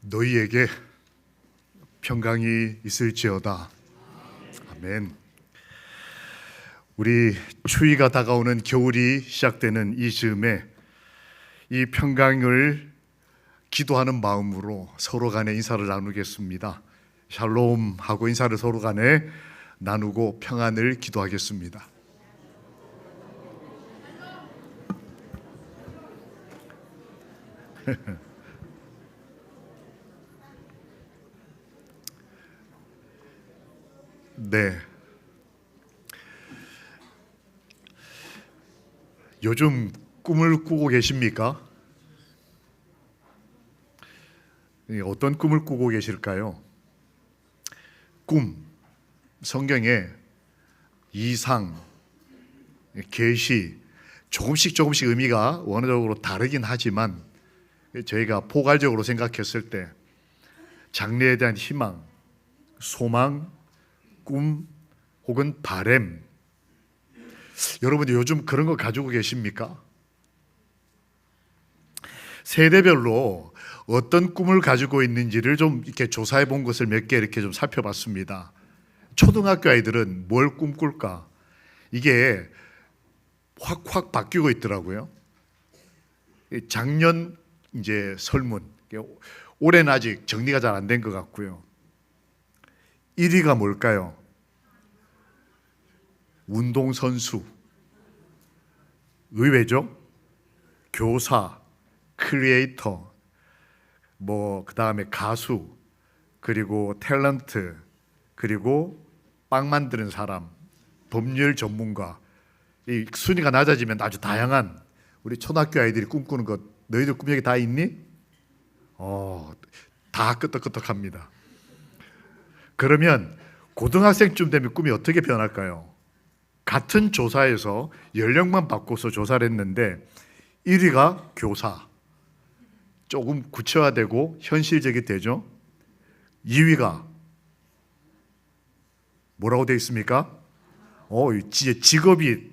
너희에게 평강이 있을지어다. 아멘. 우리 추위가 다가오는 겨울이 시작되는 이 즈음에 이 평강을 기도하는 마음으로 서로 간에 인사를 나누겠습니다. 샬롬 하고 인사를 서로 간에 나누고 평안을 기도하겠습니다. 네. 요즘 꿈을 꾸고 계십니까? 어떤 꿈을 꾸고 계실까요? 꿈, 성경에 이상, 계시 조금씩 의미가 원어적으로 다르긴 하지만 저희가 포괄적으로 생각했을 때 장래에 대한 희망, 소망, 꿈 혹은 바램, 여러분 요즘 그런 거 가지고 계십니까? 세대별로 어떤 꿈을 가지고 있는지를 좀 이렇게 조사해 본 것을 몇 개 이렇게 좀 살펴봤습니다. 초등학교 아이들은 뭘 꿈꿀까? 이게 확 바뀌고 있더라고요. 작년 이제 설문, 올해는 아직 정리가 잘 안 된 것 같고요. 1위가 뭘까요? 운동선수. 의외죠? 교사, 크리에이터, 그 다음에 가수, 그리고 탤런트, 그리고 빵 만드는 사람, 법률 전문가. 이 순위가 낮아지면 아주 다양한 우리 초등학교 아이들이 꿈꾸는 것, 너희들 꿈 여기 다 있니? 다 끄떡끄떡합니다. 그러면 고등학생쯤 되면 꿈이 어떻게 변할까요? 같은 조사에서 연령만 바꿔서 조사를 했는데 1위가 교사, 조금 구체화되고 현실적이 되죠. 2위가 뭐라고 되어 있습니까? 직업이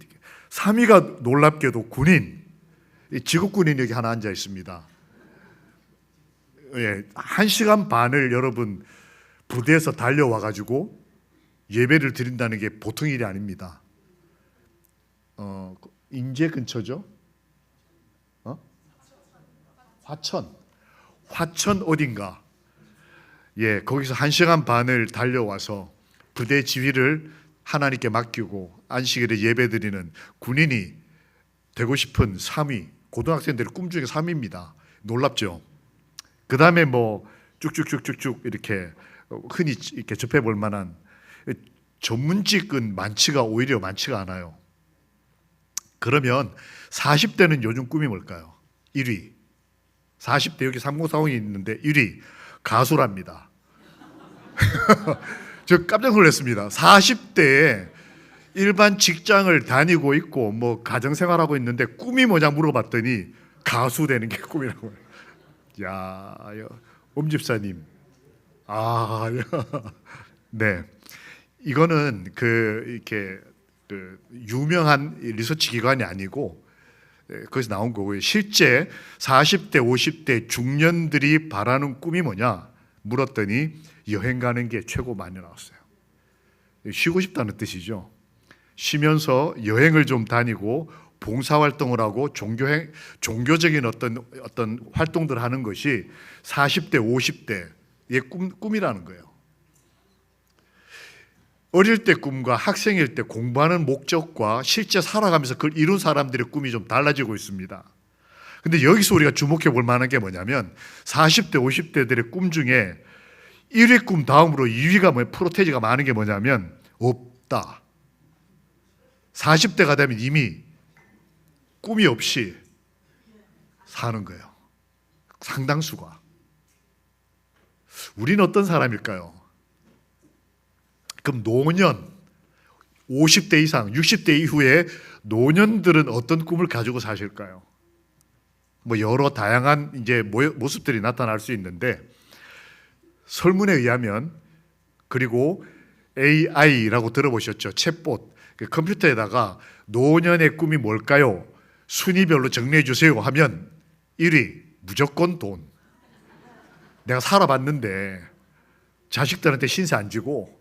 3위가 놀랍게도 군인, 직업군인이 여기 하나 앉아 있습니다. 1시간 반을 여러분 부대에서 달려와 가지고 예배를 드린다는 게 보통 일이 아닙니다. 인제 근처죠? 화천 어딘가. 거기서 1시간 반을 달려와서 부대 지휘를 하나님께 맡기고 안식일에 예배 드리는 군인이 되고 싶은 3위, 고등학생들의 꿈 중에 3위입니다. 놀랍죠? 그 다음에 쭉쭉쭉쭉쭉 이렇게 흔히 이렇게 접해볼 만한 전문직은 오히려 많지가 않아요. 그러면 40대는 요즘 꿈이 뭘까요? 1위. 40대 여기 3040이 있는데 1위 가수랍니다. 저 깜짝 놀랐습니다. 40대에 일반 직장을 다니고 있고 가정생활하고 있는데 꿈이 뭐냐 물어봤더니 가수 되는 게 꿈이라고 해요. 야, 엄집사님. 네. 이거는 이렇게 유명한 리서치 기관이 아니고 거기서 나온 거고요. 실제 40대, 50대 중년들이 바라는 꿈이 뭐냐 물었더니 여행 가는 게 최고 많이 나왔어요. 쉬고 싶다는 뜻이죠. 쉬면서 여행을 좀 다니고 봉사활동을 하고 종교적인 어떤 활동들을 하는 것이 40대, 50대의 꿈이라는 거예요. 어릴 때 꿈과 학생일 때 공부하는 목적과 실제 살아가면서 그걸 이룬 사람들의 꿈이 좀 달라지고 있습니다. 근데 여기서 우리가 주목해 볼 만한 게 뭐냐면 40대, 50대들의 꿈 중에 1위 꿈 다음으로 2위가 프로테이지가 많은 게 뭐냐면 없다. 40대가 되면 이미 꿈이 없이 사는 거예요. 상당수가. 우리는 어떤 사람일까요? 그럼 노년, 50대 이상, 60대 이후에 노년들은 어떤 꿈을 가지고 사실까요? 여러 다양한 이제 모습들이 나타날 수 있는데 설문에 의하면, 그리고 AI라고 들어보셨죠? 챗봇. 컴퓨터에다가 노년의 꿈이 뭘까요? 순위별로 정리해 주세요 하면 1위 무조건 돈. 내가 살아봤는데 자식들한테 신세 안 지고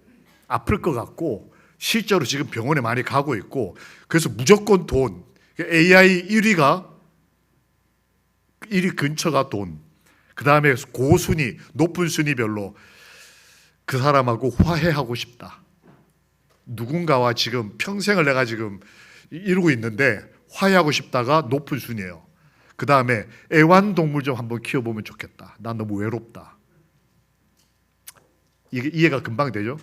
아플 것 같고 실제로 지금 병원에 많이 가고 있고 그래서 무조건 돈. AI 1위 근처가 돈. 그 다음에 고순위, 높은 순위별로 그 사람하고 화해하고 싶다. 누군가와 지금 평생을 내가 지금 이루고 있는데 화해하고 싶다가 높은 순위예요. 그 다음에 애완동물 좀 한번 키워보면 좋겠다. 난 너무 외롭다. 이게 이해가 금방 되죠?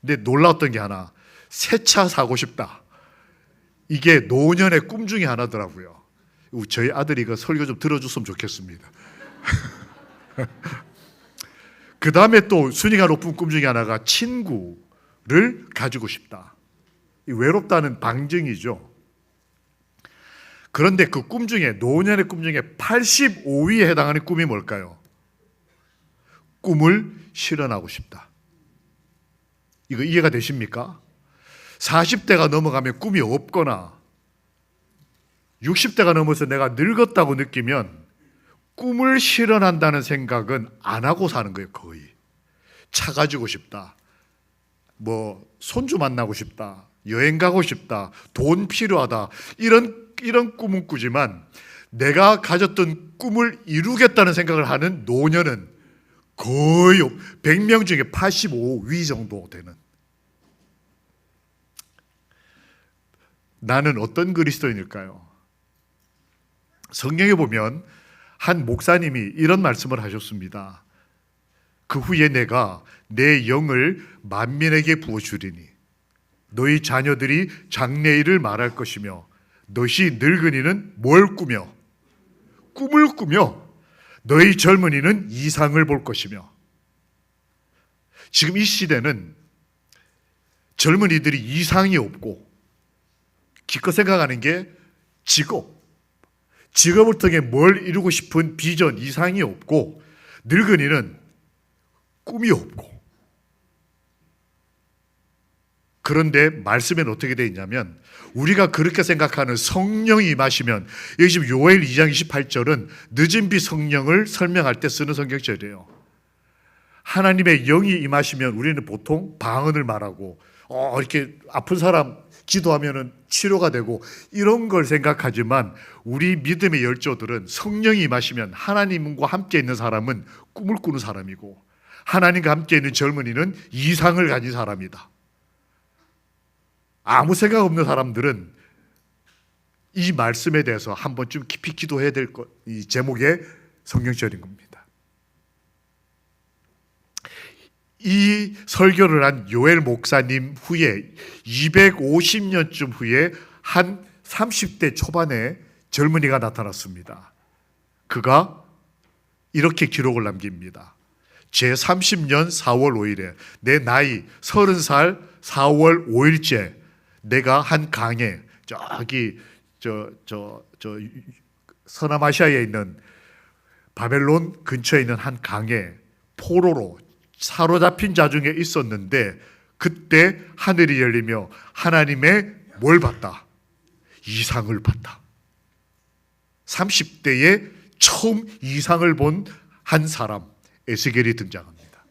근데 놀라웠던 게 하나, 새 차 사고 싶다. 이게 노년의 꿈 중에 하나더라고요. 저희 아들이 이거 설교 좀 들어줬으면 좋겠습니다. 그 다음에 또 순위가 높은 꿈 중에 하나가 친구를 가지고 싶다. 외롭다는 방증이죠. 그런데 그 꿈 중에, 노년의 꿈 중에 85위에 해당하는 꿈이 뭘까요? 꿈을 실현하고 싶다. 이거 이해가 되십니까? 40대가 넘어가면 꿈이 없거나 60대가 넘어서 내가 늙었다고 느끼면 꿈을 실현한다는 생각은 안 하고 사는 거예요. 거의. 차 가지고 싶다, 뭐 손주 만나고 싶다, 여행 가고 싶다, 돈 필요하다, 이런 꿈은 꾸지만 내가 가졌던 꿈을 이루겠다는 생각을 하는 노년은 거의 100명 중에 85위 정도 되는. 나는 어떤 그리스도인일까요? 성경에 보면 한 목사님이 이런 말씀을 하셨습니다. 그 후에 내가 내 영을 만민에게 부어주리니 너희 자녀들이 장래일을 말할 것이며 너희 늙은이는 뭘 꾸며? 꿈을 꾸며 너희 젊은이는 이상을 볼 것이며. 지금 이 시대는 젊은이들이 이상이 없고 기껏 생각하는 게 직업을 통해 뭘 이루고 싶은 비전, 이상이 없고 늙은이는 꿈이 없고. 그런데 말씀에는 어떻게 되어 있냐면 우리가 그렇게 생각하는 성령이 임하시면, 여기 지금 요엘 2장 28절은 늦은 비 성령을 설명할 때 쓰는 성경절이에요. 하나님의 영이 임하시면 우리는 보통 방언을 말하고 이렇게 아픈 사람 기도하면 치료가 되고 이런 걸 생각하지만 우리 믿음의 열조들은 성령이 임하시면 하나님과 함께 있는 사람은 꿈을 꾸는 사람이고 하나님과 함께 있는 젊은이는 이상을 가진 사람이다. 아무 생각 없는 사람들은 이 말씀에 대해서 한번 좀 깊이 기도해야 될 것, 이 제목의 성경절인 겁니다. 이 설교를 한 요엘 목사님 후에 250년쯤 후에 한 30대 초반의 젊은이가 나타났습니다. 그가 이렇게 기록을 남깁니다. 제 30년 4월 5일에 내 나이 30살 4월 5일째 내가 한 강에, 저기 서남아시아에 있는 바벨론 근처에 있는 한 강에 포로로 사로잡힌 자 중에 있었는데 그때 하늘이 열리며 하나님의 뭘 봤다? 이상을 봤다. 30대에 처음 이상을 본 한 사람, 에스겔이 등장합니다.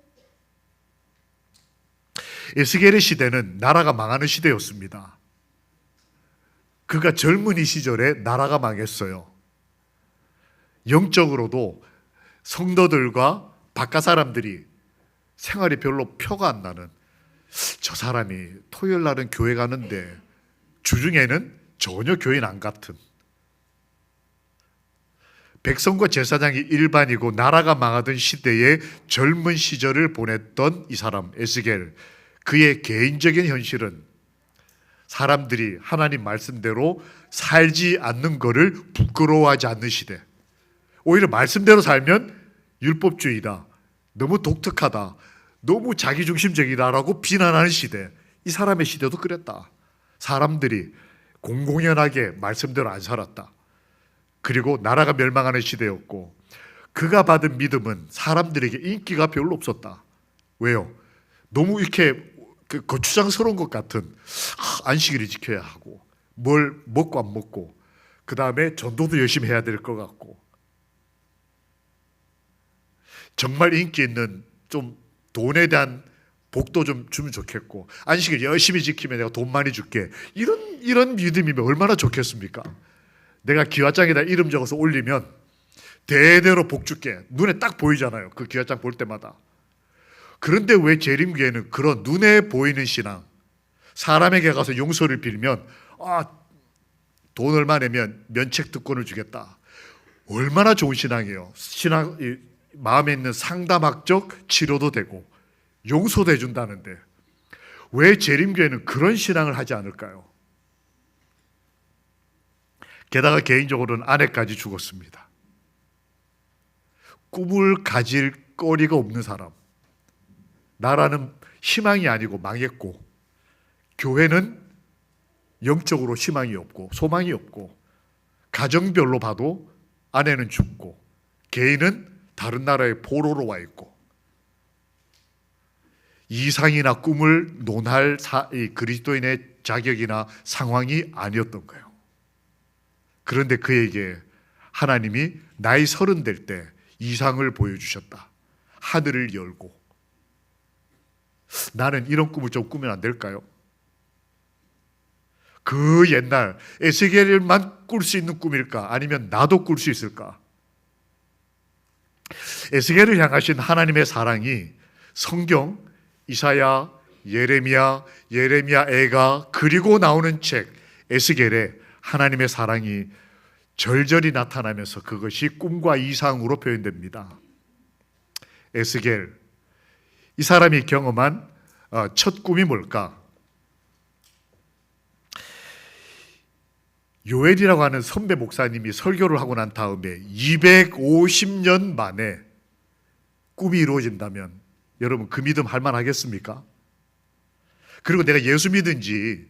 에스겔의 시대는 나라가 망하는 시대였습니다. 그가 젊은이 시절에 나라가 망했어요. 영적으로도 성도들과 바깥 사람들이 생활이 별로 표가 안 나는, 저 사람이 토요일 날은 교회 가는데 주중에는 전혀 교인 안 같은, 백성과 제사장이 일반이고 나라가 망하던 시대에 젊은 시절을 보냈던 이 사람 에스겔, 그의 개인적인 현실은 사람들이 하나님 말씀대로 살지 않는 것을 부끄러워하지 않는 시대, 오히려 말씀대로 살면 율법주의다, 너무 독특하다, 너무 자기중심적이다라고 비난하는 시대. 이 사람의 시대도 그랬다. 사람들이 공공연하게 말씀대로 안 살았다. 그리고 나라가 멸망하는 시대였고 그가 받은 믿음은 사람들에게 인기가 별로 없었다. 왜요? 너무 이렇게 거추장스러운 것 같은, 안식일을 지켜야 하고 뭘 먹고 안 먹고 그 다음에 전도도 열심히 해야 될 것 같고. 정말 인기 있는 좀 돈에 대한 복도 좀 주면 좋겠고, 안식일 열심히 지키면 내가 돈 많이 줄게, 이런 믿음이면 얼마나 좋겠습니까? 내가 기와장에다 이름 적어서 올리면 대대로 복 줄게, 눈에 딱 보이잖아요, 그 기와장 볼 때마다. 그런데 왜 재림교회는 그런 눈에 보이는 신앙, 사람에게 가서 용서를 빌면 돈 얼마 내면 면책 특권을 주겠다, 얼마나 좋은 신앙이에요. 마음에 있는 상담학적 치료도 되고 용서도 해준다는데 왜 재림교회는 그런 신앙을 하지 않을까요? 게다가 개인적으로는 아내까지 죽었습니다. 꿈을 가질 거리가 없는 사람, 나라는 희망이 아니고 망했고, 교회는 영적으로 희망이 없고 소망이 없고, 가정별로 봐도 아내는 죽고 개인은 다른 나라의 포로로 와 있고, 이상이나 꿈을 논할 그리스도인의 자격이나 상황이 아니었던 거예요. 그런데 그에게 하나님이 나이 30 될 때 이상을 보여주셨다. 하늘을 열고. 나는 이런 꿈을 좀 꾸면 안 될까요? 그 옛날 에스겔만 꿀 수 있는 꿈일까? 아니면 나도 꿀 수 있을까? 에스겔을 향하신 하나님의 사랑이 성경 이사야, 예레미야, 애가, 그리고 나오는 책 에스겔에 하나님의 사랑이 절절히 나타나면서 그것이 꿈과 이상으로 표현됩니다. 에스겔, 이 사람이 경험한 첫 꿈이 뭘까? 요엘이라고 하는 선배 목사님이 설교를 하고 난 다음에 250년 만에 꿈이 이루어진다면 여러분 그 믿음 할 만하겠습니까? 그리고 내가 예수 믿은 지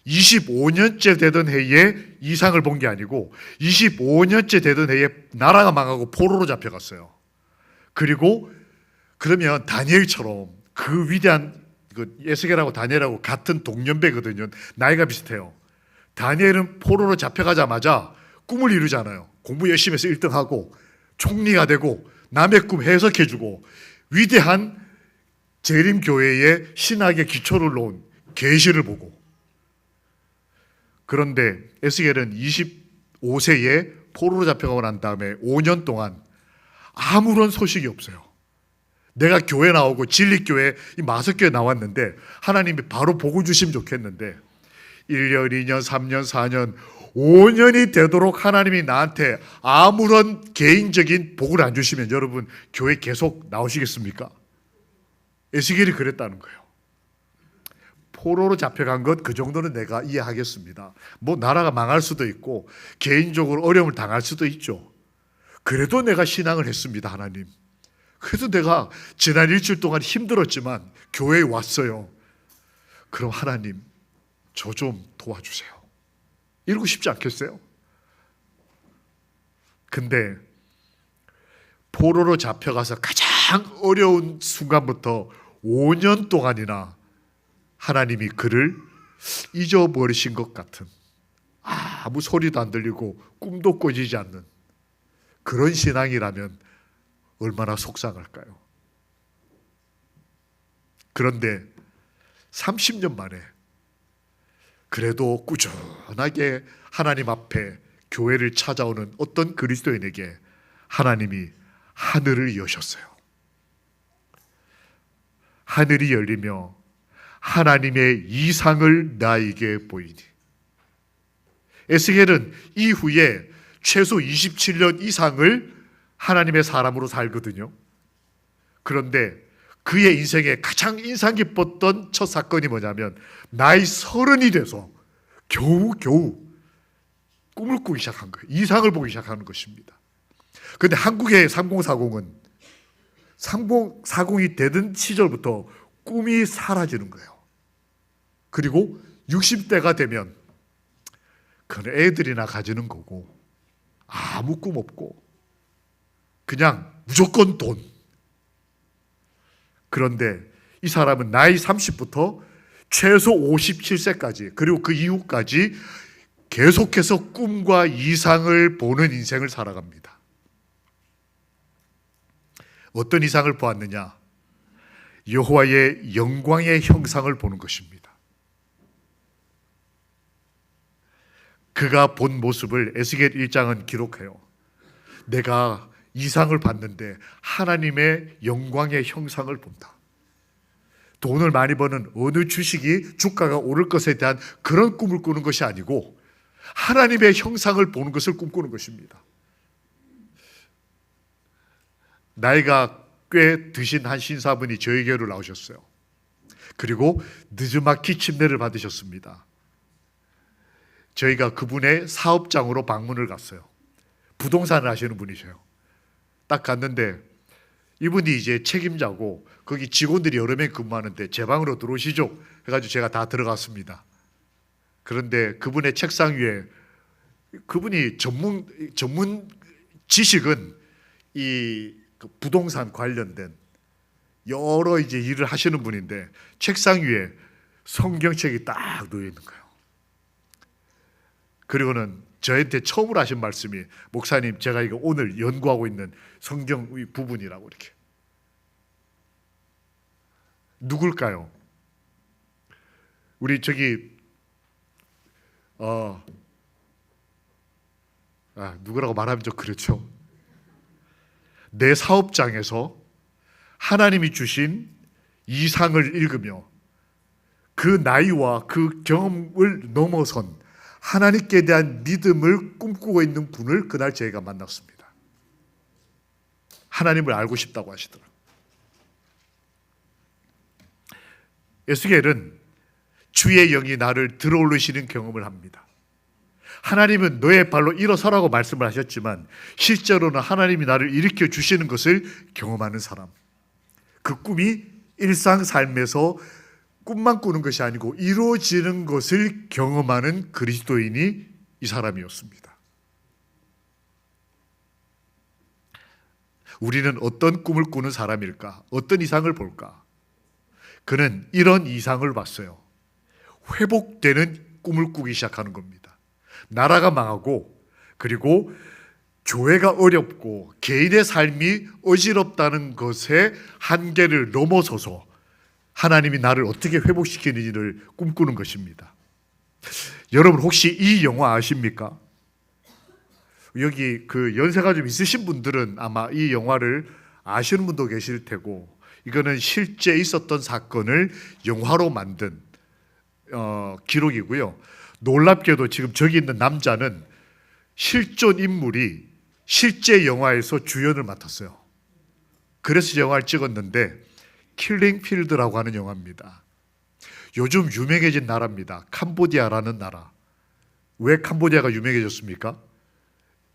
25년째 되던 해에 이상을 본 게 아니고 25년째 되던 해에 나라가 망하고 포로로 잡혀갔어요. 그리고 그러면 다니엘처럼 그 위대한 에스겔하고 다니엘하고 같은 동년배거든요. 나이가 비슷해요. 다니엘은 포로로 잡혀가자마자 꿈을 이루잖아요. 공부 열심히 해서 1등하고 총리가 되고 남의 꿈 해석해주고 위대한 재림교회의 신학의 기초를 놓은 계시를 보고. 그런데 에스겔은 25세에 포로로 잡혀가고 난 다음에 5년 동안 아무런 소식이 없어요. 내가 교회 나오고 진리교회 이 마석교회 나왔는데 하나님이 바로 복을 주시면 좋겠는데 1년, 2년, 3년, 4년, 5년이 되도록 하나님이 나한테 아무런 개인적인 복을 안 주시면 여러분 교회 계속 나오시겠습니까? 에스겔이 그랬다는 거예요. 포로로 잡혀간 것 그 정도는 내가 이해하겠습니다. 뭐 나라가 망할 수도 있고 개인적으로 어려움을 당할 수도 있죠. 그래도 내가 신앙을 했습니다. 하나님, 그래도 내가 지난 일주일 동안 힘들었지만 교회에 왔어요. 그럼 하나님 저 좀 도와주세요. 이러고 싶지 않겠어요? 근데 포로로 잡혀가서 가장 어려운 순간부터 5년 동안이나 하나님이 그를 잊어버리신 것 같은, 아무 소리도 안 들리고 꿈도 꿔지지 않는 그런 신앙이라면 얼마나 속상할까요? 그런데 30년 만에 그래도 꾸준하게 하나님 앞에 교회를 찾아오는 어떤 그리스도인에게 하나님이 하늘을 여셨어요. 하늘이 열리며 하나님의 이상을 나에게 보이니. 에스겔은 이후에 최소 27년 이상을 하나님의 사람으로 살거든요. 그런데 그의 인생에 가장 인상 깊었던 첫 사건이 뭐냐면 나이 30이 돼서 겨우 꿈을 꾸기 시작한 거예요. 이상을 보기 시작하는 것입니다. 그런데 한국의 3040은 3040이 되던 시절부터 꿈이 사라지는 거예요. 그리고 60대가 되면 그건 애들이나 가지는 거고 아무 꿈 없고 그냥 무조건 돈. 그런데 이 사람은 나이 30부터 최소 57세까지 그리고 그 이후까지 계속해서 꿈과 이상을 보는 인생을 살아갑니다. 어떤 이상을 보았느냐? 여호와의 영광의 형상을 보는 것입니다. 그가 본 모습을 에스겔 1장은 기록해요. 내가 이상을 봤는데 하나님의 영광의 형상을 본다. 돈을 많이 버는 어느 주식이 주가가 오를 것에 대한 그런 꿈을 꾸는 것이 아니고 하나님의 형상을 보는 것을 꿈꾸는 것입니다. 나이가 꽤 드신 한 신사분이 저에게로 나오셨어요. 그리고 느즈마키 침례를 받으셨습니다. 저희가 그분의 사업장으로 방문을 갔어요. 부동산을 하시는 분이셔요. 딱 갔는데 이분이 이제 책임자고 거기 직원들이 여러 명 근무하는데 제 방으로 들어오시죠 해가지고 제가 다 들어갔습니다. 그런데 그분의 책상 위에 그분이 전문 지식은 이 부동산 관련된 여러 이제 일을 하시는 분인데 책상 위에 성경책이 딱 놓여 있는 거예요. 그리고는 저한테 처음으로 하신 말씀이 목사님 제가 이거 오늘 연구하고 있는 성경 부분이라고 이렇게. 누굴까요? 우리 저기 누구라고 말하면 좀 그렇죠. 내 사업장에서 하나님이 주신 이상을 읽으며 그 나이와 그 경험을 넘어선 하나님께 대한 믿음을 꿈꾸고 있는 분을 그날 저희가 만났습니다. 하나님을 알고 싶다고 하시더라고요. 에스겔은 주의 영이 나를 들어올리시는 경험을 합니다. 하나님은 너의 발로 일어서라고 말씀을 하셨지만 실제로는 하나님이 나를 일으켜 주시는 것을 경험하는 사람. 그 꿈이 일상 삶에서 꿈만 꾸는 것이 아니고 이루어지는 것을 경험하는 그리스도인이 이 사람이었습니다. 우리는 어떤 꿈을 꾸는 사람일까? 어떤 이상을 볼까? 그는 이런 이상을 봤어요. 회복되는 꿈을 꾸기 시작하는 겁니다. 나라가 망하고 그리고 교회가 어렵고 개인의 삶이 어지럽다는 것의 한계를 넘어서서 하나님이 나를 어떻게 회복시키는지를 꿈꾸는 것입니다. 여러분 혹시 이 영화 아십니까? 여기 그 연세가 좀 있으신 분들은 아마 이 영화를 아시는 분도 계실 테고, 이거는 실제 있었던 사건을 영화로 만든 기록이고요. 놀랍게도 지금 저기 있는 남자는 실존 인물이 실제 영화에서 주연을 맡았어요. 그래서 영화를 찍었는데 킬링 필드라고 하는 영화입니다. 요즘 유명해진 나라입니다. 캄보디아라는 나라. 왜 캄보디아가 유명해졌습니까?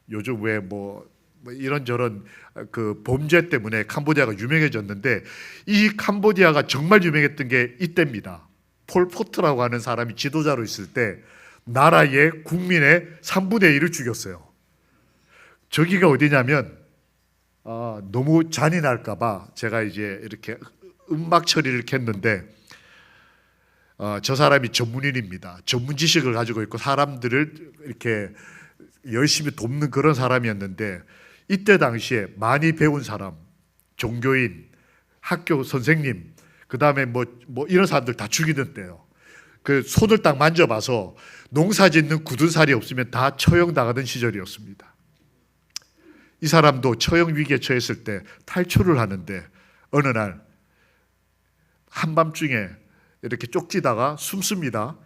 요즘 왜 뭐 이런저런 그 범죄 때문에 캄보디아가 유명해졌는데 이 캄보디아가 정말 유명했던 게 이때입니다. 폴 포트라고 하는 사람이 지도자로 있을 때 나라의 국민의 3분의 1을 죽였어요. 저기가 어디냐면 너무 잔인할까 봐 제가 이제 이렇게 음악 처리를 했는데 저 사람이 전문인입니다. 전문 지식을 가지고 있고 사람들을 이렇게 열심히 돕는 그런 사람이었는데 이때 당시에 많이 배운 사람, 종교인, 학교 선생님, 그 다음에 뭐 이런 사람들 다 죽이던 때요. 그 손을 딱 만져봐서 농사 짓는 굳은 살이 없으면 다 처형당하던 시절이었습니다. 이 사람도 처형 위기에 처했을 때 탈출을 하는데 어느 날 한밤중에 이렇게 쪽지다가 숨습니다.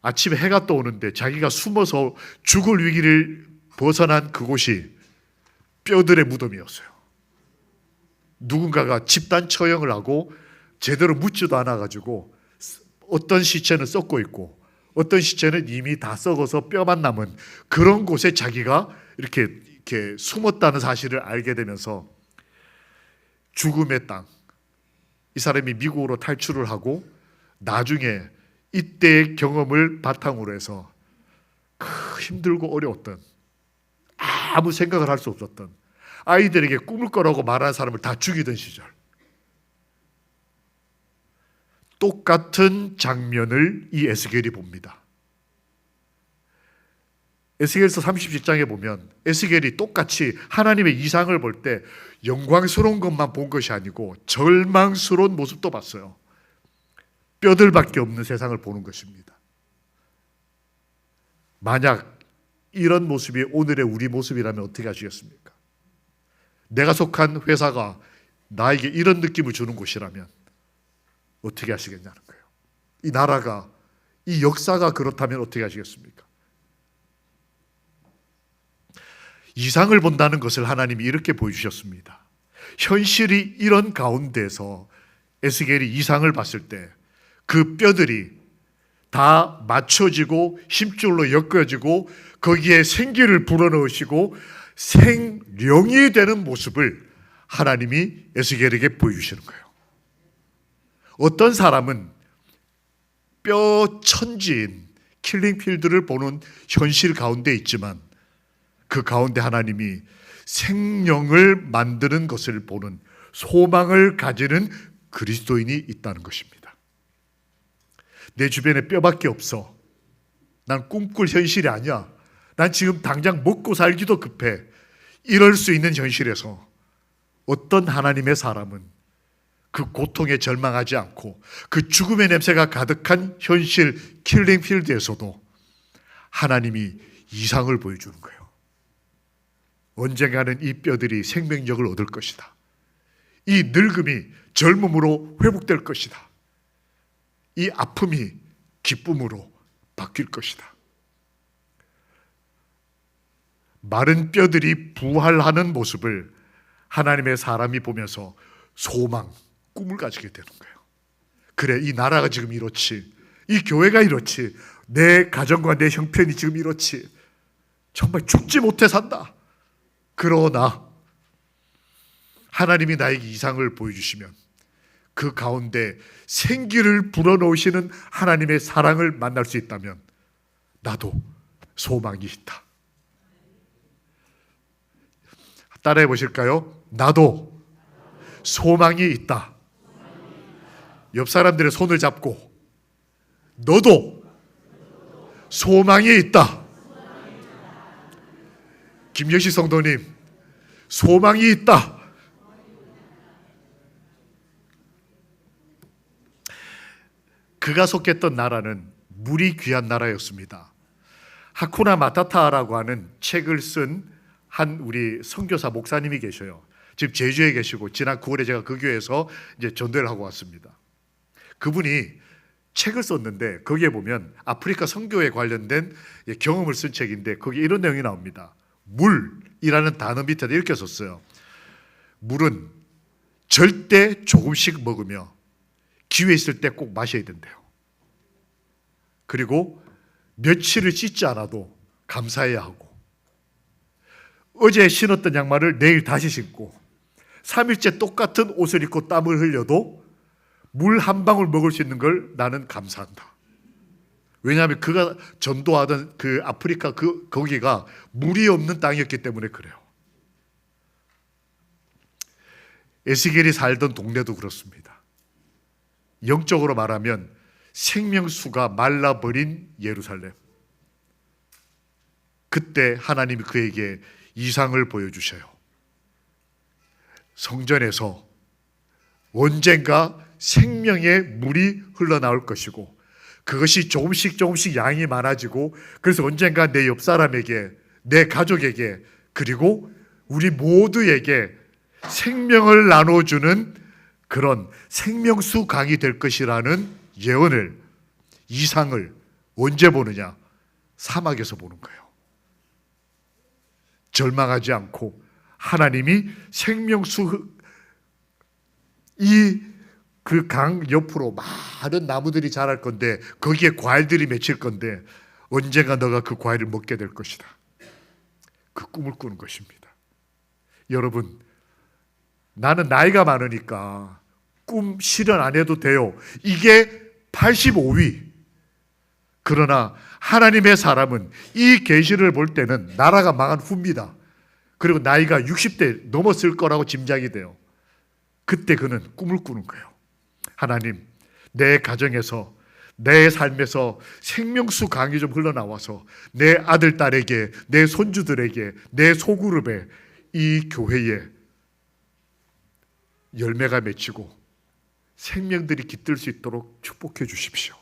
아침에 해가 떠오는데 자기가 숨어서 죽을 위기를 벗어난 그곳이 뼈들의 무덤이었어요. 누군가가 집단 처형을 하고 제대로 묻지도 않아가지고 어떤 시체는 썩고 있고 어떤 시체는 이미 다 썩어서 뼈만 남은 그런 곳에 자기가 이렇게 숨었다는 사실을 알게 되면서 죽음의 땅, 이 사람이 미국으로 탈출을 하고 나중에 이때의 경험을 바탕으로 해서 힘들고 어려웠던, 아무 생각을 할 수 없었던, 아이들에게 꿈을 꾸라고 말하는 사람을 다 죽이던 시절, 똑같은 장면을 이 에스겔이 봅니다. 에스겔서 37장에 보면 에스겔이 똑같이 하나님의 이상을 볼 때 영광스러운 것만 본 것이 아니고 절망스러운 모습도 봤어요. 뼈들밖에 없는 세상을 보는 것입니다. 만약 이런 모습이 오늘의 우리 모습이라면 어떻게 하시겠습니까? 내가 속한 회사가 나에게 이런 느낌을 주는 곳이라면 어떻게 하시겠냐는 거예요. 이 나라가, 이 역사가 그렇다면 어떻게 하시겠습니까? 이상을 본다는 것을 하나님이 이렇게 보여주셨습니다. 현실이 이런 가운데서 에스겔이 이상을 봤을 때 그 뼈들이 다 맞춰지고 힘줄로 엮어지고 거기에 생기를 불어넣으시고 생령이 되는 모습을 하나님이 에스겔에게 보여주시는 거예요. 어떤 사람은 뼈 천지인 킬링필드를 보는 현실 가운데 있지만 그 가운데 하나님이 생명을 만드는 것을 보는 소망을 가지는 그리스도인이 있다는 것입니다. 내 주변에 뼈밖에 없어. 난 꿈꿀 현실이 아니야. 난 지금 당장 먹고 살기도 급해. 이럴 수 있는 현실에서 어떤 하나님의 사람은 그 고통에 절망하지 않고 그 죽음의 냄새가 가득한 현실 킬링필드에서도 하나님이 이상을 보여주는 거예요. 언젠가는 이 뼈들이 생명력을 얻을 것이다. 이 늙음이 젊음으로 회복될 것이다. 이 아픔이 기쁨으로 바뀔 것이다. 마른 뼈들이 부활하는 모습을 하나님의 사람이 보면서 소망, 꿈을 가지게 되는 거예요. 그래, 이 나라가 지금 이렇지, 이 교회가 이렇지, 내 가정과 내 형편이 지금 이렇지, 정말 죽지 못해 산다. 그러나 하나님이 나에게 이상을 보여주시면 그 가운데 생기를 불어넣으시는 하나님의 사랑을 만날 수 있다면 나도 소망이 있다. 따라해 보실까요? 나도 소망이 있다. 옆 사람들의 손을 잡고 너도 소망이 있다. 김여시 성도님, 소망이 있다. 그가 속했던 나라는 물이 귀한 나라였습니다. 하쿠나 마타타라고 하는 책을 쓴 한 우리 선교사 목사님이 계셔요. 지금 제주에 계시고 지난 9월에 제가 그 교회에서 이제 전도를 하고 왔습니다. 그분이 책을 썼는데 거기에 보면 아프리카 선교에 관련된 경험을 쓴 책인데 거기에 이런 내용이 나옵니다. 물이라는 단어 밑에다 이렇게 썼어요. 물은 절대 조금씩 먹으며 기회 있을 때 꼭 마셔야 된대요. 그리고 며칠을 씻지 않아도 감사해야 하고, 어제 신었던 양말을 내일 다시 신고 3일째 똑같은 옷을 입고 땀을 흘려도 물 한 방울 먹을 수 있는 걸 나는 감사한다. 왜냐하면 그가 전도하던 그 아프리카 거기가 물이 없는 땅이었기 때문에 그래요. 에스겔이 살던 동네도 그렇습니다. 영적으로 말하면 생명수가 말라버린 예루살렘. 그때 하나님이 그에게 이상을 보여주셔요. 성전에서 언젠가 생명의 물이 흘러나올 것이고 그것이 조금씩 양이 많아지고 그래서 언젠가 내 옆 사람에게, 내 가족에게, 그리고 우리 모두에게 생명을 나눠주는 그런 생명수 강이 될 것이라는 예언을, 이상을 언제 보느냐? 사막에서 보는 거예요. 절망하지 않고 하나님이 생명수, 그 강 옆으로 많은 나무들이 자랄 건데 거기에 과일들이 맺힐 건데 언젠가 너가 그 과일을 먹게 될 것이다. 그 꿈을 꾸는 것입니다. 여러분, 나는 나이가 많으니까 꿈 실현 안 해도 돼요. 이게 85위. 그러나 하나님의 사람은 이 계시를 볼 때는 나라가 망한 후입니다. 그리고 나이가 60대 넘었을 거라고 짐작이 돼요. 그때 그는 꿈을 꾸는 거예요. 하나님, 내 가정에서 내 삶에서 생명수 강이 좀 흘러나와서 내 아들, 딸에게, 내 손주들에게, 내 소그룹에, 이 교회에 열매가 맺히고 생명들이 깃들 수 있도록 축복해 주십시오.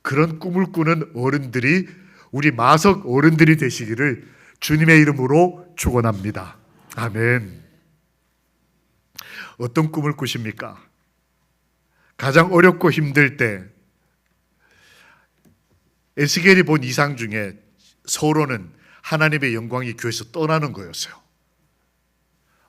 그런 꿈을 꾸는 어른들이, 우리 마석 어른들이 되시기를 주님의 이름으로 축원합니다. 아멘. 어떤 꿈을 꾸십니까? 가장 어렵고 힘들 때 에스겔이 본 이상 중에 서로는 하나님의 영광이 교회에서 떠나는 거였어요.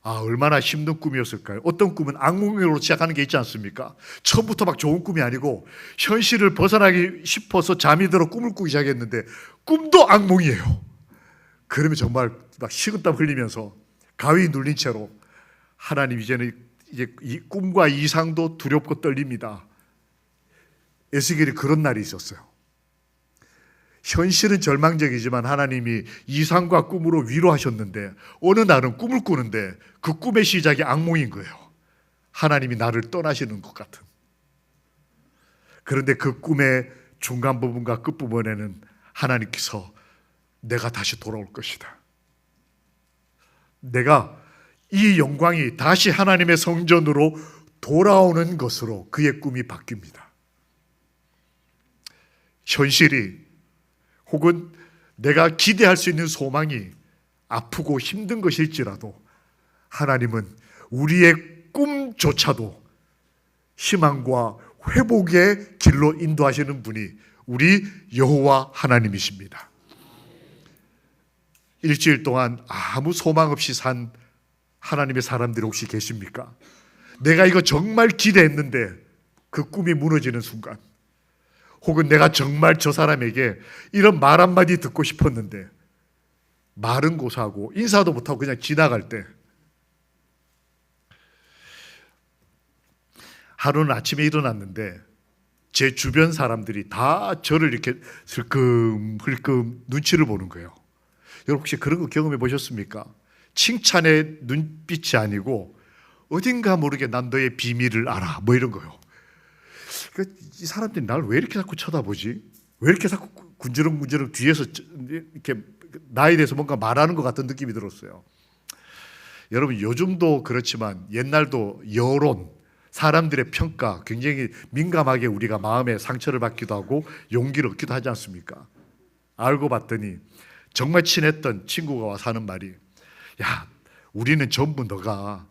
얼마나 힘든 꿈이었을까요? 어떤 꿈은 악몽으로 시작하는 게 있지 않습니까? 처음부터 막 좋은 꿈이 아니고 현실을 벗어나기 싶어서 잠이 들어 꿈을 꾸기 시작했는데 꿈도 악몽이에요. 그러면 정말 막 식은땀 흘리면서 가위 눌린 채로 하나님, 이제 이 꿈과 이상도 두렵고 떨립니다. 에스겔이 그런 날이 있었어요. 현실은 절망적이지만 하나님이 이상과 꿈으로 위로하셨는데 어느 날은 꿈을 꾸는데 그 꿈의 시작이 악몽인 거예요. 하나님이 나를 떠나시는 것 같은. 그런데 그 꿈의 중간 부분과 끝부분에는 하나님께서 내가 다시 돌아올 것이다. 내가 이 영광이 다시 하나님의 성전으로 돌아오는 것으로 그의 꿈이 바뀝니다. 현실이 혹은 내가 기대할 수 있는 소망이 아프고 힘든 것일지라도 하나님은 우리의 꿈조차도 희망과 회복의 길로 인도하시는 분이 우리 여호와 하나님이십니다. 일주일 동안 아무 소망 없이 산 하나님의 사람들이 혹시 계십니까? 내가 이거 정말 기대했는데 그 꿈이 무너지는 순간, 혹은 내가 정말 저 사람에게 이런 말 한마디 듣고 싶었는데 말은 고사하고 인사도 못하고 그냥 지나갈 때, 하루는 아침에 일어났는데 제 주변 사람들이 다 저를 이렇게 슬금슬금 눈치를 보는 거예요. 여러분 혹시 그런 거 경험해 보셨습니까? 칭찬의 눈빛이 아니고 어딘가 모르게 난 너의 비밀을 알아, 뭐 이런 거요. 이 사람들이 나를 왜 이렇게 자꾸 쳐다보지? 왜 이렇게 자꾸 군지렁군지렁 뒤에서 이렇게 나에 대해서 뭔가 말하는 것 같은 느낌이 들었어요. 여러분 요즘도 그렇지만 옛날도 여론, 사람들의 평가 굉장히 민감하게 우리가 마음에 상처를 받기도 하고 용기를 얻기도 하지 않습니까? 알고 봤더니 정말 친했던 친구가 와서 하는 말이, 야, 우리는 전부 너가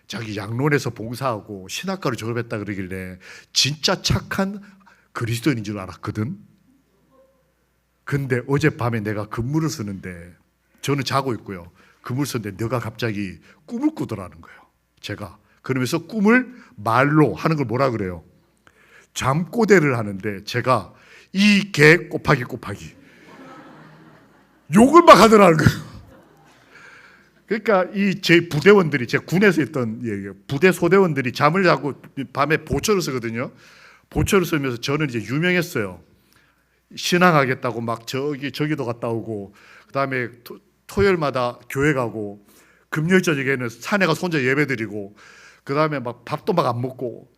자기 양론에서 봉사하고 신학과를 졸업했다 그러길래 진짜 착한 그리스도인인 줄 알았거든. 근데 어젯밤에 내가 근무를 쓰는데, 저는 자고 있고요, 근무를 쓰는데 너가 갑자기 꿈을 꾸더라는 거예요. 제가 그러면서 꿈을 말로 하는 걸 뭐라 그래요? 잠꼬대를 하는데 제가 이 개 곱하기 욕을 막 하더라는 거예요. 그러니까 이 제 부대원들이, 제 군에서 있던 얘기예요. 부대 소대원들이 잠을 자고 밤에 보초를 쓰거든요. 보초를 쓰면서 저는 이제 유명했어요. 신앙하겠다고 막 저기도 갔다 오고, 그다음에 토요일마다 교회 가고, 금요일 저녁에는 산에 가서 혼자 예배드리고, 그다음에 막 밥도 막 안 먹고,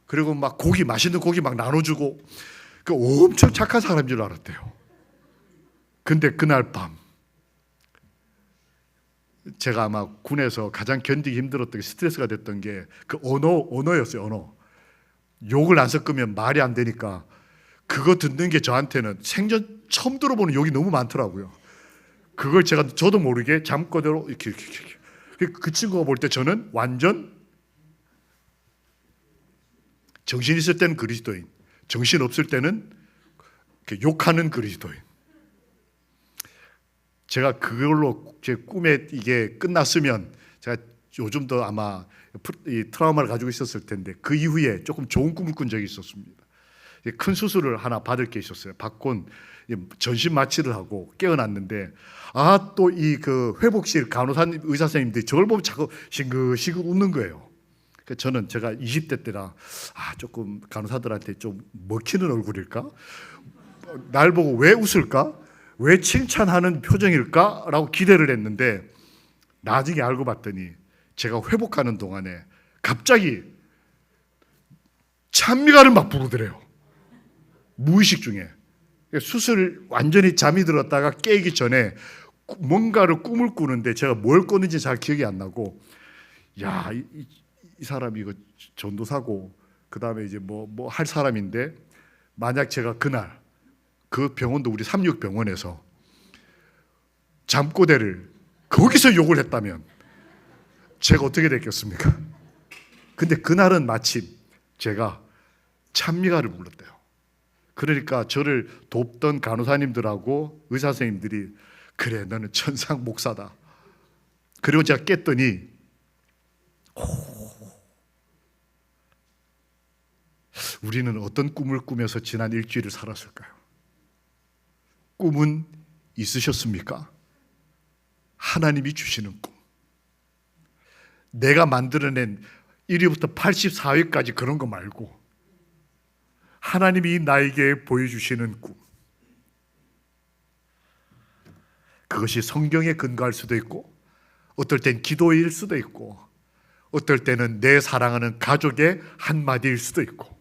그리고 막 고기, 맛있는 고기 막 나눠주고, 그 엄청 착한 사람인 줄 알았대요. 근데 그날 밤 제가 아마 군에서 가장 견디기 힘들었던 게, 스트레스가 됐던 게 그 언어였어요. 언어. 욕을 안 섞으면 말이 안 되니까 그거 듣는 게 저한테는 생전 처음 들어보는 욕이 너무 많더라고요. 그걸 저도 모르게 잠꼬대로 이렇게. 그 친구가 볼 때 저는 완전 정신 있을 때는 그리스도인, 정신 없을 때는 욕하는 그리스도인. 제가 그걸로 제 꿈에 이게 끝났으면 제가 요즘도 아마 이 트라우마를 가지고 있었을 텐데, 그 이후에 조금 좋은 꿈을 꾼 적이 있었습니다. 큰 수술을 하나 받을 게 있었어요. 받곤 전신 마취를 하고 깨어났는데, 또 이 그 회복실 간호사 의사 선생님들이 저를 보면 자꾸 싱긋싱긋 웃는 거예요. 저는 제가 20대 때라 조금 간호사들한테 좀 먹히는 얼굴일까? 날 보고 왜 웃을까? 왜 칭찬하는 표정일까? 라고 기대를 했는데, 나중에 알고 봤더니 제가 회복하는 동안에 갑자기 찬미가를 막 부르더래요. 무의식 중에. 수술 완전히 잠이 들었다가 깨기 전에 뭔가를 꿈을 꾸는데 제가 뭘 꿨는지 잘 기억이 안 나고, 야, 이 사람이 이거 전도사고 그 다음에 이제 뭐 할 사람인데, 만약 제가 그날 그 병원도 우리 삼육병원에서 잠꼬대를 거기서 욕을 했다면 제가 어떻게 됐겠습니까? 근데 그날은 마침 제가 찬미가를 불렀대요. 그러니까 저를 돕던 간호사님들하고 의사 선생님들이, 그래 너는 천상 목사다. 그리고 제가 깼더니 우리는 어떤 꿈을 꾸면서 지난 일주일을 살았을까요? 꿈은 있으셨습니까? 하나님이 주시는 꿈. 내가 만들어낸 1위부터 84위까지 그런 거 말고 하나님이 나에게 보여주시는 꿈. 그것이 성경에 근거할 수도 있고, 어떨 땐 기도일 수도 있고, 어떨 때는 내 사랑하는 가족의 한마디일 수도 있고,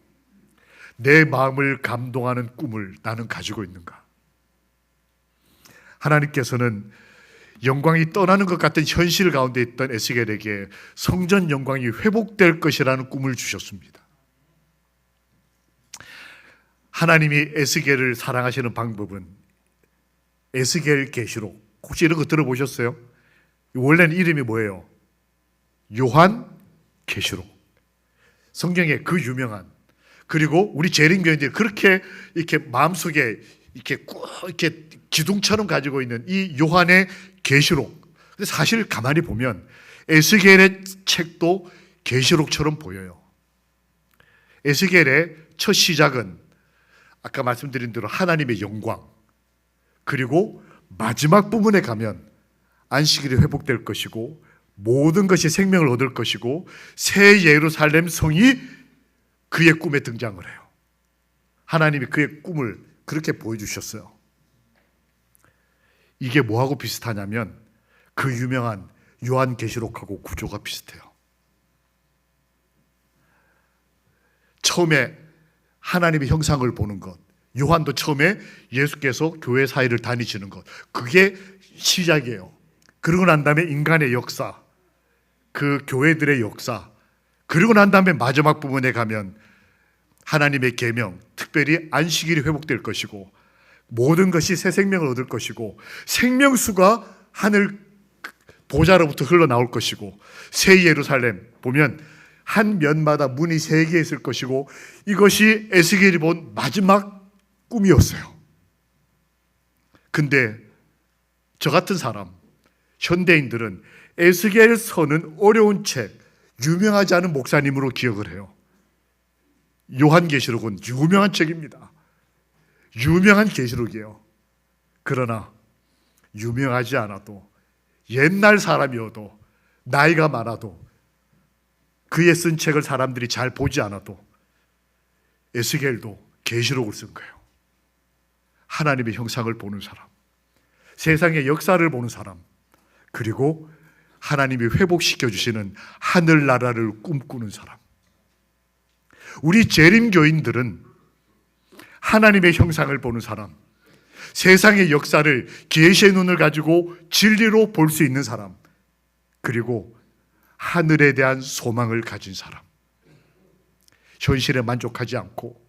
내 마음을 감동하는 꿈을 나는 가지고 있는가? 하나님께서는 영광이 떠나는 것 같은 현실 가운데 있던 에스겔에게 성전 영광이 회복될 것이라는 꿈을 주셨습니다. 하나님이 에스겔을 사랑하시는 방법은 에스겔 계시록. 혹시 이런 거 들어보셨어요? 원래는 이름이 뭐예요? 요한 계시록. 성경에 그 유명한, 그리고 우리 재림교인들이 그렇게 이렇게 마음속에 이렇게 꼭 이렇게 기둥처럼 가지고 있는 이 요한의 계시록. 근데 사실 가만히 보면 에스겔의 책도 계시록처럼 보여요. 에스겔의 첫 시작은 아까 말씀드린 대로 하나님의 영광, 그리고 마지막 부분에 가면 안식일이 회복될 것이고 모든 것이 생명을 얻을 것이고 새 예루살렘 성이 그의 꿈에 등장을 해요. 하나님이 그의 꿈을 그렇게 보여주셨어요. 이게 뭐하고 비슷하냐면 그 유명한 요한계시록하고 구조가 비슷해요. 처음에 하나님의 형상을 보는 것, 요한도 처음에 예수께서 교회 사이를 다니시는 것, 그게 시작이에요. 그러고 난 다음에 인간의 역사, 그 교회들의 역사, 그리고 난 다음에 마지막 부분에 가면 하나님의 계명, 특별히 안식일이 회복될 것이고 모든 것이 새 생명을 얻을 것이고 생명수가 하늘 보좌로부터 흘러나올 것이고 새 예루살렘 보면 한 면마다 문이 3개 있을 것이고, 이것이 에스겔이 본 마지막 꿈이었어요. 근데 저 같은 사람, 현대인들은 에스겔서는 어려운 책, 유명하지 않은 목사님으로 기억을 해요. 요한계시록은 유명한 책입니다. 유명한 계시록이에요. 그러나 유명하지 않아도, 옛날 사람이어도, 나이가 많아도, 그의 쓴 책을 사람들이 잘 보지 않아도 에스겔도 계시록을 쓴 거예요. 하나님의 형상을 보는 사람, 세상의 역사를 보는 사람, 그리고 하나님이 회복시켜 주시는 하늘나라를 꿈꾸는 사람. 우리 재림교인들은 하나님의 형상을 보는 사람, 세상의 역사를 계시의 눈을 가지고 진리로 볼 수 있는 사람, 그리고 하늘에 대한 소망을 가진 사람. 현실에 만족하지 않고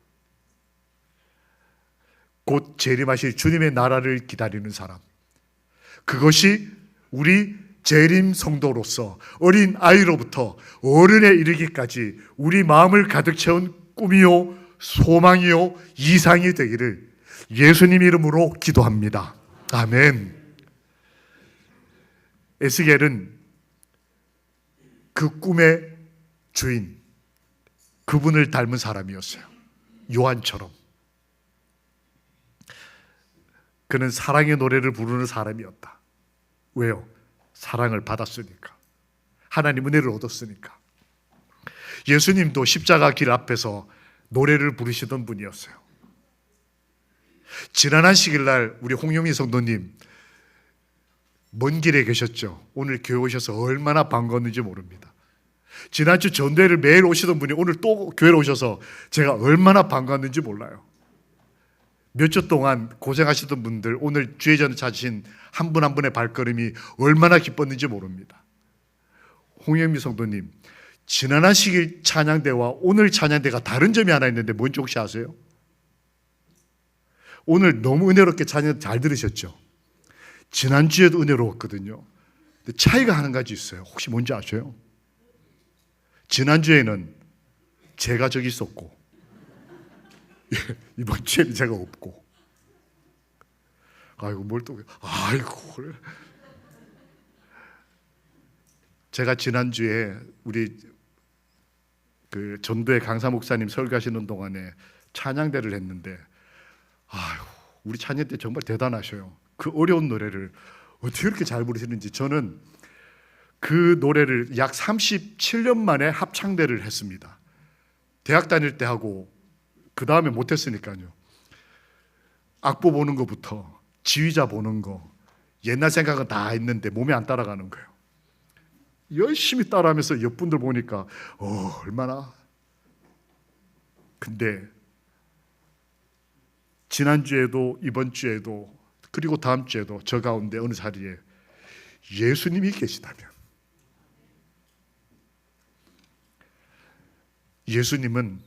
곧 재림하실 주님의 나라를 기다리는 사람. 그것이 우리 재림 성도로서 어린 아이로부터 어른에 이르기까지 우리 마음을 가득 채운 꿈이요 소망이요 이상이 되기를 예수님 이름으로 기도합니다. 아멘. 에스겔은 그 꿈의 주인, 그분을 닮은 사람이었어요. 요한처럼. 그는 사랑의 노래를 부르는 사람이었다. 왜요? 사랑을 받았으니까. 하나님 은혜를 얻었으니까. 예수님도 십자가 길 앞에서 노래를 부르시던 분이었어요. 지난 안식일날 우리 홍영민 성도님 먼 길에 계셨죠. 오늘 교회 오셔서 얼마나 반가웠는지 모릅니다. 지난주 전도회를 매일 오시던 분이 오늘 또 교회로 오셔서 제가 얼마나 반가웠는지 몰라요. 몇 주 동안 고생하시던 분들, 오늘 주의 전에 찾으신 한 분 한 분의 발걸음이 얼마나 기뻤는지 모릅니다. 홍영미 성도님, 지난 한 시기 찬양대와 오늘 찬양대가 다른 점이 하나 있는데 뭔지 혹시 아세요? 오늘 너무 은혜롭게 찬양 잘 들으셨죠? 지난주에도 은혜로웠거든요. 근데 차이가 한 가지 있어요. 혹시 뭔지 아세요? 지난주에는 제가 저기 있었고 이번 주에는 제가 없고. 아이고 뭘 또 아이고. 제가 지난주에 우리 그 전도의 강사 목사님 설교하시는 동안에 찬양대를 했는데, 아유, 우리 찬양대 정말 대단하셔요. 그 어려운 노래를 어떻게 이렇게 잘 부르시는지. 저는 그 노래를 약 37년 만에 합창대를 했습니다. 대학 다닐 때 하고 그 다음에 못했으니까요. 악보 보는 것부터 지휘자 보는 거, 옛날 생각은 다 했는데 몸이 안 따라가는 거예요. 열심히 따라하면서 옆 분들 보니까 얼마나. 근데 지난주에도 이번 주에도 그리고 다음 주에도 저 가운데 어느 자리에 예수님이 계시다면, 예수님은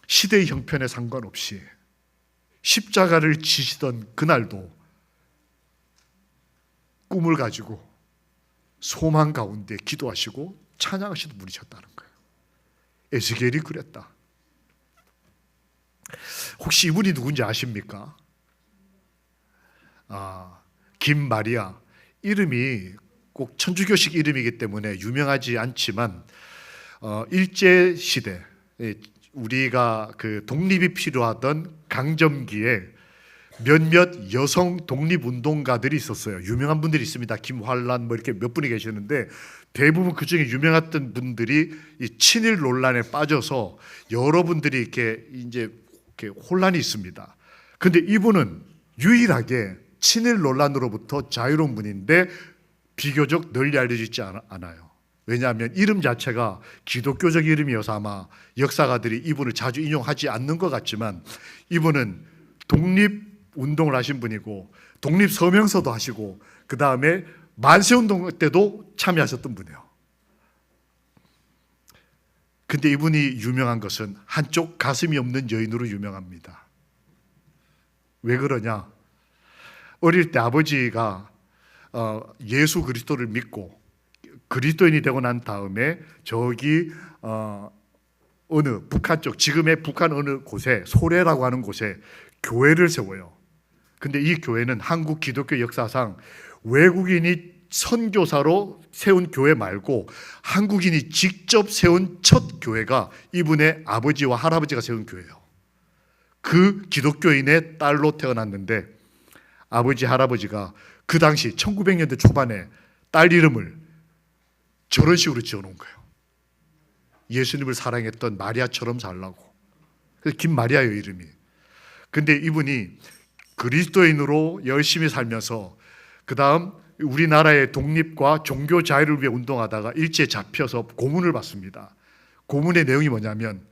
시대의 형편에 상관없이 십자가를 지시던 그날도 꿈을 가지고 소망 가운데 기도하시고 찬양하시던 분이셨다는 거예요. 에스겔이 그랬다. 혹시 이분이 누군지 아십니까? 김마리아. 이름이 꼭 천주교식 이름이기 때문에 유명하지 않지만 일제 시대 우리가 그 독립이 필요하던 강점기에 몇몇 여성 독립운동가들이 있었어요. 유명한 분들이 있습니다. 김환란 뭐 이렇게 몇 분이 계시는데, 대부분 그 중에 유명했던 분들이 이 친일 논란에 빠져서 여러분들이 이렇게 이제 이렇게 혼란이 있습니다. 근데 이분은 유일하게 친일 논란으로부터 자유로운 분인데 비교적 널리 알려지지 않아요. 왜냐하면 이름 자체가 기독교적 이름이어서 아마 역사가들이 이분을 자주 인용하지 않는 것 같지만, 이분은 독립운동을 하신 분이고 독립서명서도 하시고 그 다음에 만세운동 때도 참여하셨던 분이에요. 근데 이분이 유명한 것은 한쪽 가슴이 없는 여인으로 유명합니다. 왜 그러냐? 어릴 때 아버지가 예수 그리스도를 믿고 그리스도인이 되고 난 다음에 저기 어느 북한 쪽, 지금의 북한 어느 곳에, 소래라고 하는 곳에 교회를 세워요. 근데 이 교회는 한국 기독교 역사상 외국인이 선교사로 세운 교회 말고 한국인이 직접 세운 첫 교회가 이분의 아버지와 할아버지가 세운 교회예요. 그 기독교인의 딸로 태어났는데 아버지 할아버지가 그 당시 1900년대 초반에 딸 이름을 저런 식으로 지어놓은 거예요. 예수님을 사랑했던 마리아처럼 살라고. 그래서 김마리아예요, 이름이. 근데 이분이 그리스도인으로 열심히 살면서 그 다음 우리나라의 독립과 종교 자유를 위해 운동하다가 일제에 잡혀서 고문을 받습니다. 고문의 내용이 뭐냐면,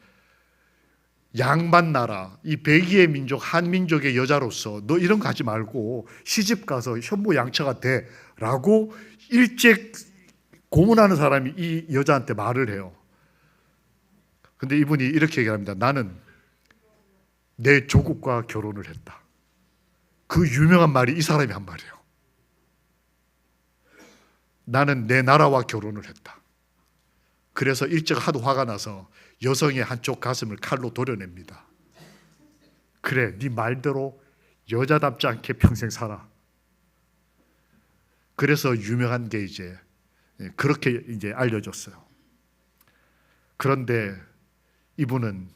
양반 나라, 이 백의의 민족, 한민족의 여자로서 너 이런 거 하지 말고 시집 가서 현모양처가 돼 라고 일제 고문하는 사람이 이 여자한테 말을 해요. 근데 이분이 이렇게 얘기합니다. 나는 내 조국과 결혼을 했다. 그 유명한 말이 이 사람이 한 말이에요. 나는 내 나라와 결혼을 했다. 그래서 일제가 하도 화가 나서 여성의 한쪽 가슴을 칼로 도려냅니다. 그래, 네 말대로 여자답지 않게 평생 살아. 그래서 유명한 게 이제 그렇게 이제 알려졌어요. 그런데 이분은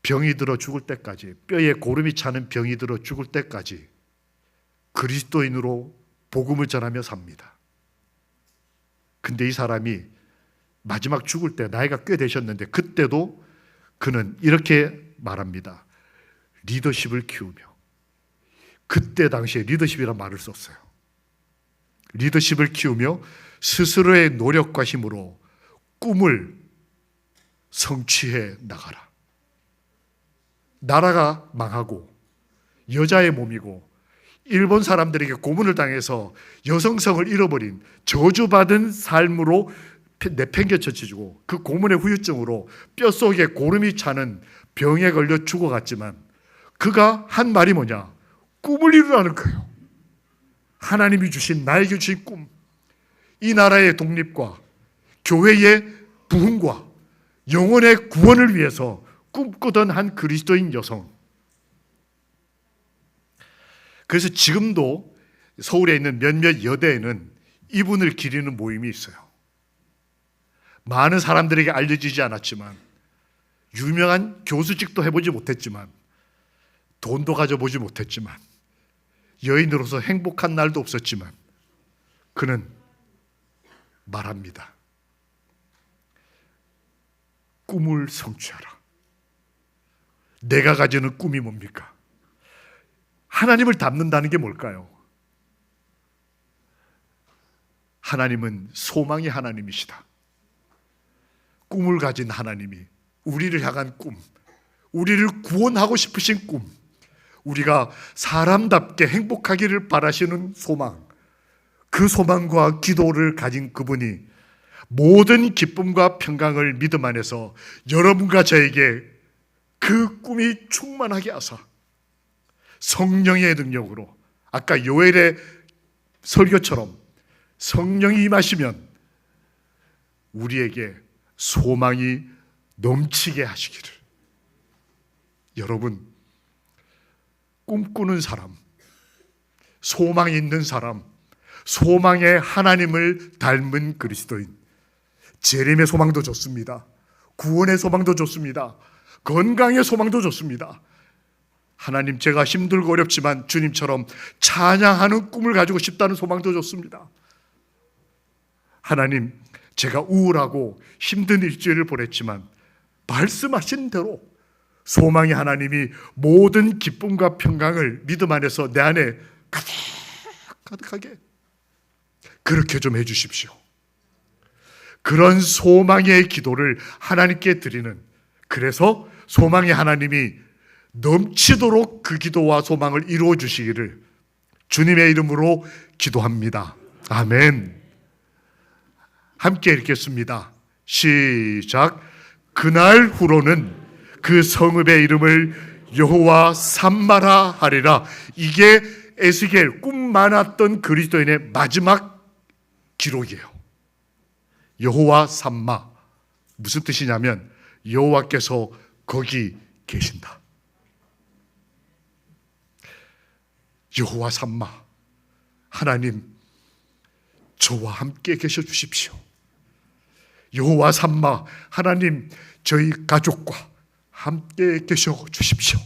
병이 들어 죽을 때까지, 뼈에 고름이 차는 병이 들어 죽을 때까지 그리스도인으로 복음을 전하며 삽니다. 근데 이 사람이 마지막 죽을 때 나이가 꽤 되셨는데 그때도 그는 이렇게 말합니다. 리더십을 키우며. 그때 당시에 리더십이란 말을 썼어요. 리더십을 키우며 스스로의 노력과 힘으로 꿈을 성취해 나가라. 나라가 망하고 여자의 몸이고 일본 사람들에게 고문을 당해서 여성성을 잃어버린 저주받은 삶으로 내팽개쳐지고 그 고문의 후유증으로 뼛속에 고름이 차는 병에 걸려 죽어갔지만 그가 한 말이 뭐냐? 꿈을 이루라는 거예요. 하나님이 주신, 나에게 주신 꿈, 이 나라의 독립과 교회의 부흥과 영혼의 구원을 위해서 꿈꾸던 한 그리스도인 여성. 그래서 지금도 서울에 있는 몇몇 여대에는 이분을 기리는 모임이 있어요. 많은 사람들에게 알려지지 않았지만, 유명한 교수직도 해보지 못했지만, 돈도 가져보지 못했지만, 여인으로서 행복한 날도 없었지만, 그는 말합니다. 꿈을 성취하라. 내가 가지는 꿈이 뭡니까? 하나님을 닮는다는 게 뭘까요? 하나님은 소망의 하나님이시다. 꿈을 가진 하나님이 우리를 향한 꿈, 우리를 구원하고 싶으신 꿈, 우리가 사람답게 행복하기를 바라시는 소망, 그 소망과 기도를 가진 그분이 모든 기쁨과 평강을 믿음 안에서 여러분과 저에게 그 꿈이 충만하게 하사 성령의 능력으로, 아까 요엘의 설교처럼 성령이 임하시면 우리에게 소망이 넘치게 하시기를. 여러분, 꿈꾸는 사람, 소망이 있는 사람, 소망의 하나님을 닮은 그리스도인, 재림의 소망도 좋습니다. 구원의 소망도 좋습니다. 건강의 소망도 좋습니다. 하나님, 제가 힘들고 어렵지만 주님처럼 찬양하는 꿈을 가지고 싶다는 소망도 좋습니다. 하나님, 제가 우울하고 힘든 일주일을 보냈지만 말씀하신 대로 소망의 하나님이 모든 기쁨과 평강을 믿음 안에서 내 안에 가득하게 그렇게 좀 해주십시오. 그런 소망의 기도를 하나님께 드리는, 그래서 소망의 하나님이 넘치도록 그 기도와 소망을 이루어 주시기를 주님의 이름으로 기도합니다. 아멘. 함께 읽겠습니다. 시작. 그날 후로는 그 성읍의 이름을 여호와 삼마라 하리라. 이게 에스겔 꿈 많았던 그리스도인의 마지막 기록이에요. 여호와 삼마, 무슨 뜻이냐면 여호와께서 거기 계신다. 여호와 삼마, 하나님 저와 함께 계셔 주십시오. 여호와 삼마, 하나님 저희 가족과 함께 계셔 주십시오.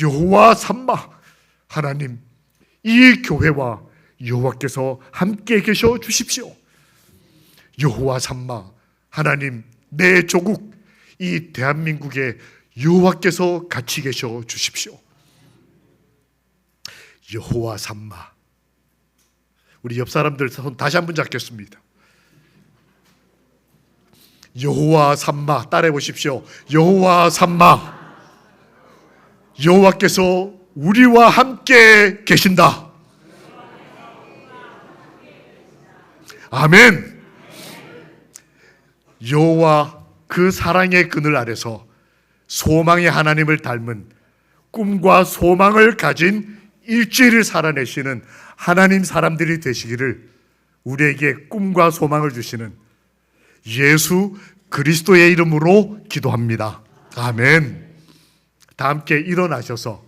여호와 삼마, 하나님 이 교회와 여호와께서 함께 계셔 주십시오. 여호와 삼마, 하나님 내 조국 이 대한민국에 여호와께서 같이 계셔 주십시오. 여호와 삼마. 우리 옆 사람들 손 다시 한번 잡겠습니다. 여호와 삼마, 따라해 보십시오. 여호와 삼마, 여호와께서 우리와 함께 계신다. 아멘. 여호와 그 사랑의 그늘 아래서 소망의 하나님을 닮은 꿈과 소망을 가진 일주일을 살아내시는 하나님 사람들이 되시기를 우리에게 꿈과 소망을 주시는 예수 그리스도의 이름으로 기도합니다. 아멘. 다 함께 일어나셔서